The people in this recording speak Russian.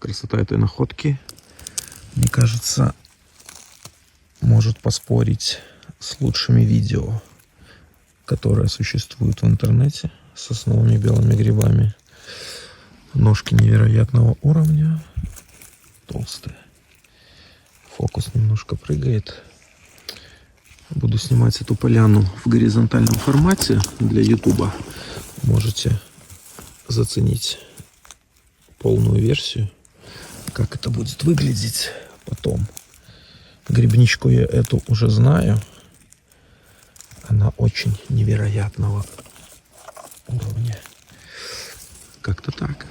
Красота этой находки, мне кажется, может поспорить с лучшими видео, которые существуют в интернете, с сосновыми белыми грибами. Ножки невероятного уровня, толстые. Фокус немножко прыгает. Буду снимать эту поляну в горизонтальном формате для YouTube. Можете заценить полную версию, как это будет выглядеть потом. Грибничку я эту уже знаю. Она очень невероятного уровня. Как-то так.